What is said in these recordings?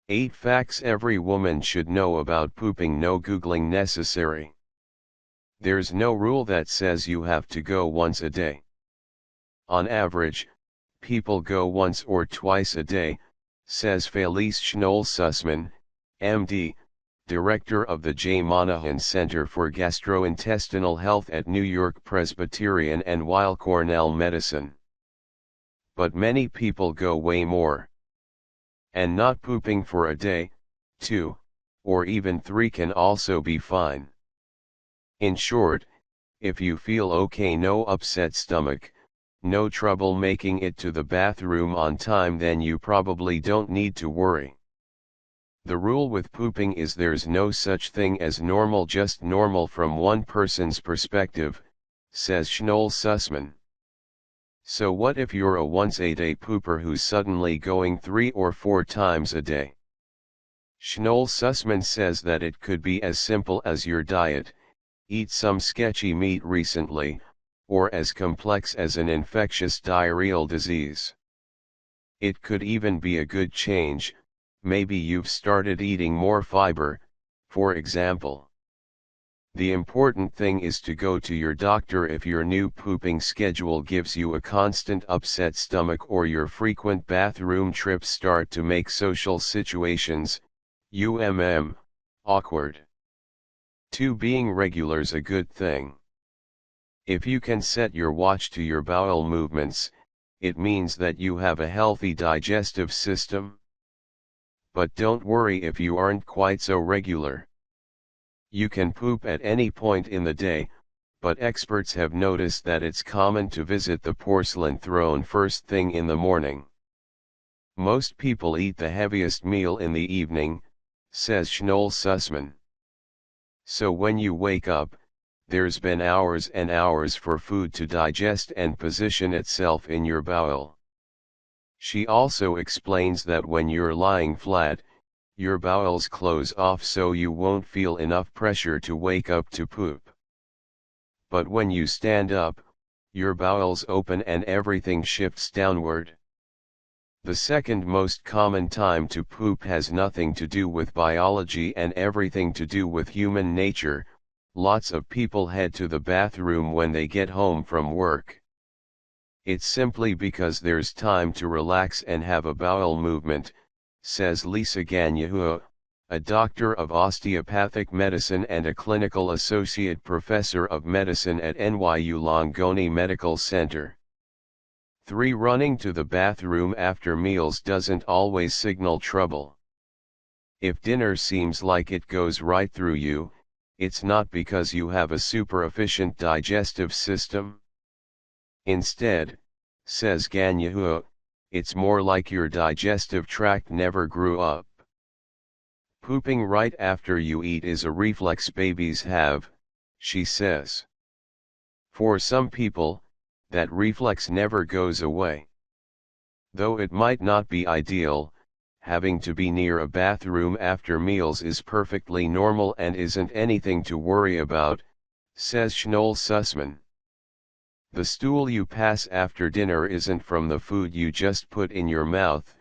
8 facts every woman should know about pooping. No googling necessary. There's no rule that says you have to go once a day. On average, people go once or twice a day, says Felice Schnoll-Sussman, MD, director of the J. Monahan Center for Gastrointestinal Health at New York Presbyterian and Weill Cornell Medicine. But many people go way more. And not pooping for a day, 2, or even 3 can also be fine. In short, if you feel okay, no upset stomach, no trouble making it to the bathroom on time, then you probably don't need to worry. The rule with pooping is there's no such thing as normal, just normal from one person's perspective, says Schnoll-Sussman. So what if you're a once-a-day pooper who's suddenly going 3 or 4 times a day? Schnoll-Sussman says that it could be as simple as your diet, eat some sketchy meat recently, or as complex as an infectious diarrheal disease. It could even be a good change, maybe you've started eating more fiber, for example. The important thing is to go to your doctor if your new pooping schedule gives you a constant upset stomach or your frequent bathroom trips start to make social situations, awkward. 2. Being regular's a good thing. If you can set your watch to your bowel movements, it means that you have a healthy digestive system. But don't worry if you aren't quite so regular. You can poop at any point in the day, but experts have noticed that it's common to visit the porcelain throne first thing in the morning. Most people eat the heaviest meal in the evening, says Schnoll-Sussman. So when you wake up, there's been hours and hours for food to digest and position itself in your bowel. She also explains that when you're lying flat, your bowels close off so you won't feel enough pressure to wake up to poop. But when you stand up, your bowels open and everything shifts downward. The second most common time to poop has nothing to do with biology and everything to do with human nature. Lots of people head to the bathroom when they get home from work. It's simply because there's time to relax and have a bowel movement, says Lisa Gagnon, a doctor of osteopathic medicine and a clinical associate professor of medicine at NYU Langone Medical Center. 3. Running to the bathroom after meals doesn't always signal trouble. If dinner seems like it goes right through you, it's not because you have a super efficient digestive system. Instead, says Gagnon, it's more like your digestive tract never grew up. Pooping right after you eat is a reflex babies have, she says. For some people, that reflex never goes away. Though it might not be ideal, having to be near a bathroom after meals is perfectly normal and isn't anything to worry about, says Schnoll-Sussman. The stool you pass after dinner isn't from the food you just put in your mouth,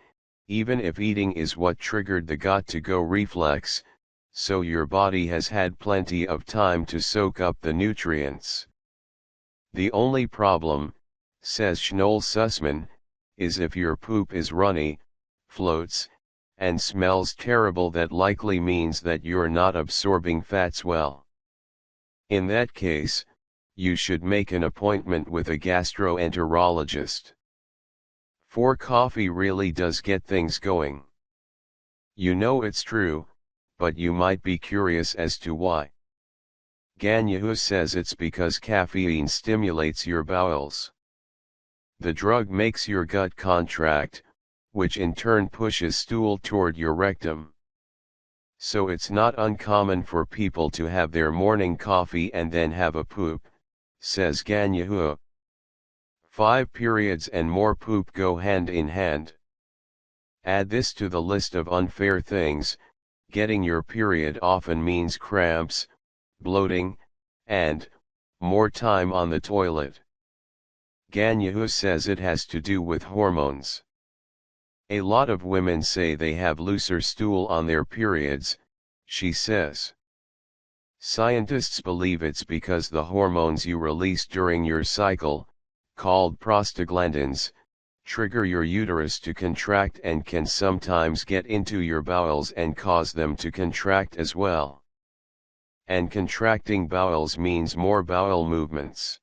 even if eating is what triggered the got-to-go reflex, so your body has had plenty of time to soak up the nutrients. The only problem, says Schnoll-Sussman, is if your poop is runny, floats, and smells terrible. That likely means that you're not absorbing fats well. In that case, you should make an appointment with a gastroenterologist. 4. Coffee really does get things going. You know it's true, but you might be curious as to why. Gagnon says it's because caffeine stimulates your bowels. The drug makes your gut contract, which in turn pushes stool toward your rectum. So it's not uncommon for people to have their morning coffee and then have a poop, says Gagnon. 5. Periods and more poop go hand in hand. Add this to the list of unfair things. Getting your period often means cramps, bloating, and more time on the toilet. Gagnon says it has to do with hormones. A lot of women say they have looser stool on their periods, she says. Scientists believe it's because the hormones you release during your cycle, called prostaglandins, trigger your uterus to contract and can sometimes get into your bowels and cause them to contract as well. And contracting bowels means more bowel movements.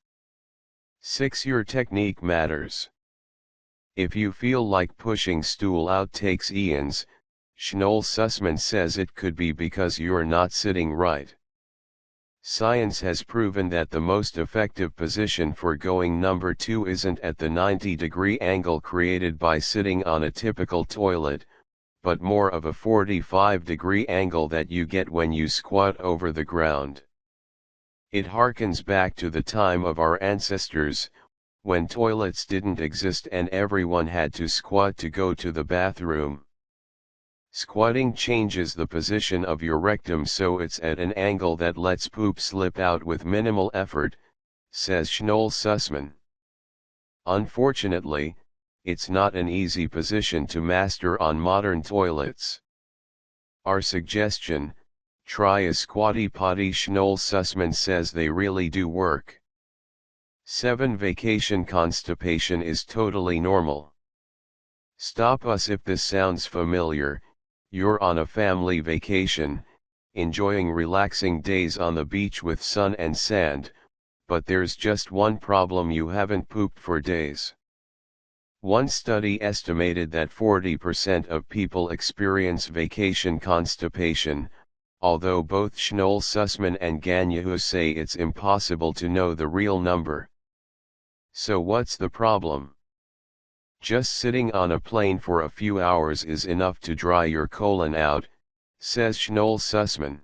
6. Your technique matters. If you feel like pushing stool out takes eons, Schnoll-Sussman says it could be because you're not sitting right. Science has proven that the most effective position for going number 2 isn't at the 90-degree angle created by sitting on a typical toilet, but more of a 45-degree angle that you get when you squat over the ground. It harkens back to the time of our ancestors, when toilets didn't exist and everyone had to squat to go to the bathroom. Squatting changes the position of your rectum so it's at an angle that lets poop slip out with minimal effort, says Schnoll-Sussman. Unfortunately, it's not an easy position to master on modern toilets. Our suggestion, try a squatty potty. Schnoll-Sussman says they really do work. 7. Vacation constipation is totally normal. Stop us if this sounds familiar. You're on a family vacation, enjoying relaxing days on the beach with sun and sand, but there's just one problem: you haven't pooped for days. One study estimated that 40% of people experience vacation constipation, although both Schnoll-Sussman and Gagnon say it's impossible to know the real number. So what's the problem? Just sitting on a plane for a few hours is enough to dry your colon out, says Schnoll-Sussman.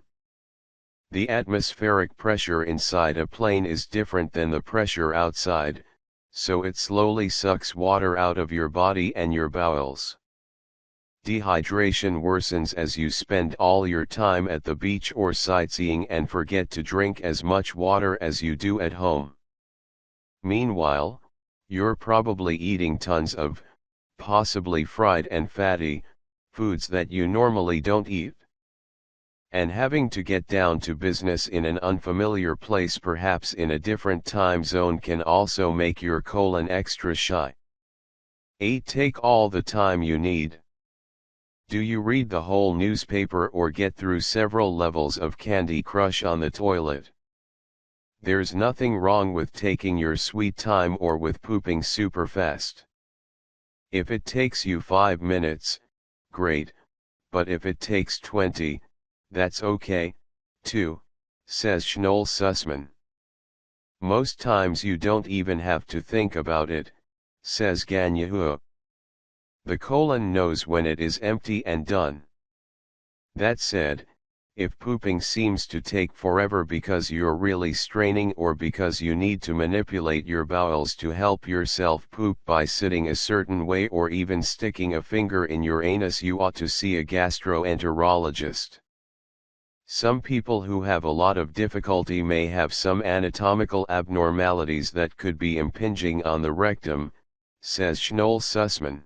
The atmospheric pressure inside a plane is different than the pressure outside, so it slowly sucks water out of your body and your bowels. Dehydration worsens as you spend all your time at the beach or sightseeing and forget to drink as much water as you do at home. Meanwhile, you're probably eating tons of, possibly fried and fatty, foods that you normally don't eat. And having to get down to business in an unfamiliar place, perhaps in a different time zone, can also make your colon extra shy. 8. Take all the time you need. Do you read the whole newspaper or get through several levels of Candy Crush on the toilet? There's nothing wrong with taking your sweet time or with pooping super fast. If it takes you 5 minutes, great, but if it takes 20, that's okay, too, says Schnoll-Sussman. Most times you don't even have to think about it, says Gagnon. The colon knows when it is empty and done. That said, if pooping seems to take forever because you're really straining or because you need to manipulate your bowels to help yourself poop by sitting a certain way or even sticking a finger in your anus, you ought to see a gastroenterologist. Some people who have a lot of difficulty may have some anatomical abnormalities that could be impinging on the rectum, says Schnoll-Sussman.